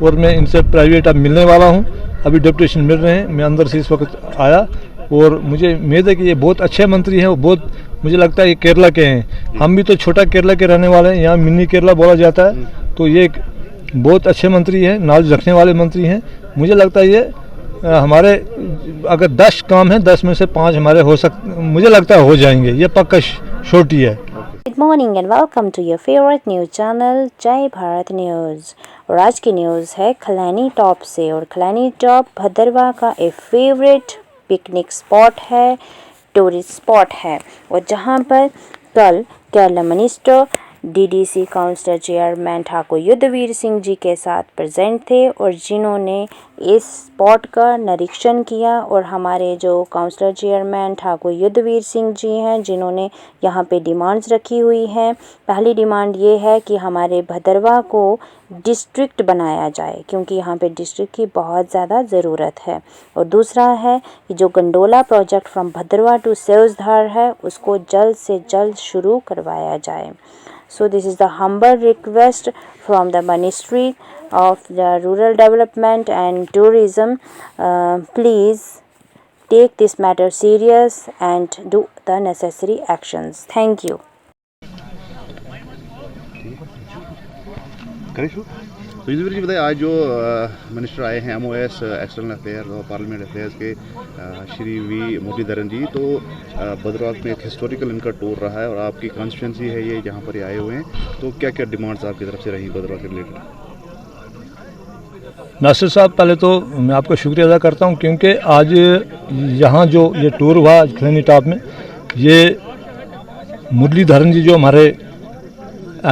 और मैं इनसे प्राइवेट अब मिलने वाला हूँ। अभी डेपुटेशन मिल रहे हैं, मैं अंदर से इस वक्त आया और मुझे उम्मीद है कि ये बहुत अच्छे मंत्री हैं। वो बहुत, मुझे लगता है ये केरला के हैं। हम भी तो छोटा केरला के रहने वाले हैं, यहाँ मिनी केरला बोला जाता है। तो ये बहुत अच्छे मंत्री हैं, नॉलेज रखने वाले मंत्री हैं। मुझे लगता है ये हमारे अगर 10 काम हैं 10 में से 5 हमारे मुझे लगता है हो जाएंगे, ये पक्का छोटी है। Good morning and welcome to your favourite news channel Jai Bharat news. और आज की न्यूज़ है खलैनी टॉप से। और खलैनी टॉप भद्रवाह का एक फेवरेट पिकनिक स्पॉट है, टूरिस्ट स्पॉट है, और जहां पर कल Kerala minister DDC council chairman Thakur Yudhvir Singh ji के साथ प्रेजेंट थे और जिन्होंने इस स्पॉट का निरीक्षण किया। और हमारे जो काउंसिलर चेयरमैन ठाकुर युद्धवीर सिंह जी हैं, जिन्होंने यहाँ पे डिमांड्स रखी हुई हैं। पहली डिमांड ये है कि हमारे भद्रवाह को डिस्ट्रिक्ट बनाया जाए, क्योंकि यहाँ पे डिस्ट्रिक्ट की बहुत ज़्यादा ज़रूरत है। और दूसरा है कि जो gondola project from Bhaderwah to Seojdhar है, उसको जल्द से जल्द शुरू करवाया जाए। So this is the humble request from the Ministry of the Rural Development and Tourism. Please take this matter serious and do the necessary actions. Thank you. तो युद्धवीर जी बताइए, आज जो मिनिस्टर आए हैं MOS एक्सटर्नल अफेयर और parliament affairs के Shri we Muraleedharan जी, तो भद्रवाह में एक हिस्टोरिकल इनका टूर रहा है और आपकी कॉन्स्टिट्यूंसी है ये, जहाँ पर ये आए हुए हैं। तो क्या क्या डिमांड्स आपकी तरफ से रही भद्रवाह के रिलेटेड? नासिर साहब, पहले तो मैं आपका शुक्रिया अदा करता हूँ, क्योंकि आज यहाँ जो ये टूर हुआ खलैनी टॉप में, ये मुरलीधरन जी जो हमारे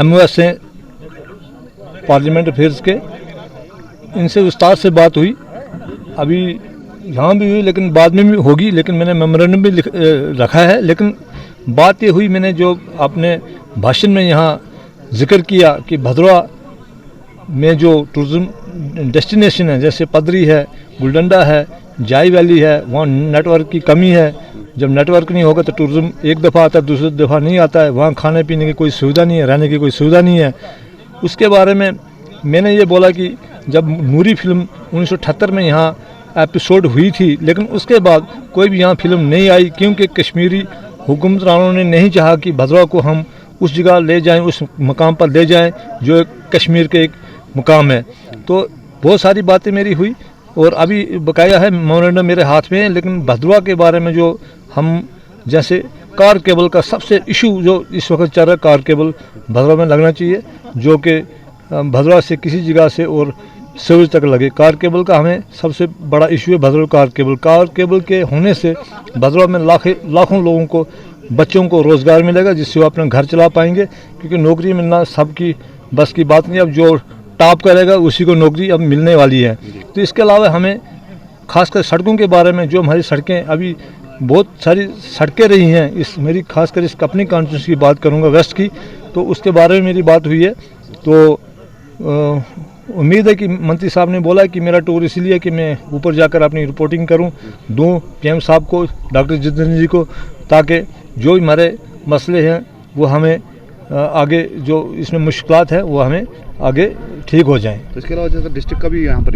MOS हैं पार्लियामेंट अफेयर्स के, इनसे विस्तार से बात हुई। अभी यहाँ भी हुई, लेकिन बाद में भी होगी, लेकिन मैंने मेमोरेंडम भी रखा है। लेकिन बात ये हुई, मैंने जो अपने भाषण में यहाँ जिक्र किया कि भद्रवाह में जो टूरिज़्म डेस्टिनेशन है, जैसे पदरी है, गुलडंडा है, जाई वैली है, वहाँ नेटवर्क की कमी है। जब नेटवर्क नहीं होगा तो टूरिज़्म एक दफ़ा आता है, दूसरी दफ़ा नहीं आता है। वहाँ खाने पीने की कोई सुविधा नहीं है, रहने की कोई सुविधा नहीं है। उसके बारे में मैंने ये बोला कि जब नूरी फिल्म 1978 में यहाँ एपिसोड हुई थी, लेकिन उसके बाद कोई भी यहाँ फिल्म नहीं आई, क्योंकि कश्मीरी हुक्मरानों ने नहीं चाहा कि भद्रवाह को हम उस जगह ले जाएं, उस मकाम पर ले जाएं जो कश्मीर के एक मुकाम है। तो बहुत सारी बातें मेरी हुई और अभी बकाया है मेमोरेंडम मेरे हाथ में है। लेकिन भद्रवाह के बारे में जो हम, जैसे कार केबल का सबसे इशू जो इस वक्त चल रहा है, कार केबल भद्रवाह में लगना चाहिए, जो कि भद्रवाह से किसी जगह से और सिविल तक लगे। कार केबल का हमें सबसे बड़ा इशू है Bhadarwah car cable. Car cable के होने से भद्रवाह में लाखों लोगों को, बच्चों को रोज़गार मिलेगा, जिससे वो अपना घर चला पाएंगे। क्योंकि नौकरी मिलना सबकी बस की बात नहीं, अब जो टॉप करेगा उसी को नौकरी अब मिलने वाली है। तो इसके अलावा हमें खासकर सड़कों के बारे में, जो हमारी सड़कें अभी बहुत सारी सड़कें रही हैं, इस मेरी खासकर इस अपनी कॉन्स्टिट्यूंसी की बात करूंगा वेस्ट की, तो उसके बारे में मेरी बात हुई है। तो उम्मीद है कि मंत्री साहब ने बोला कि मेरा टूर इसलिए कि मैं ऊपर जाकर अपनी रिपोर्टिंग करूं, दूं PM साहब को, डॉक्टर जितेंद्र जी को, ताकि जो हमारे मसले हैं वो हमें आगे, जो इसमें मुश्किलात हैं वो हमें आगे ठीक हो जाएं। तो इसके अलावा जैसे डिस्ट्रिक्ट का भी यहाँ पर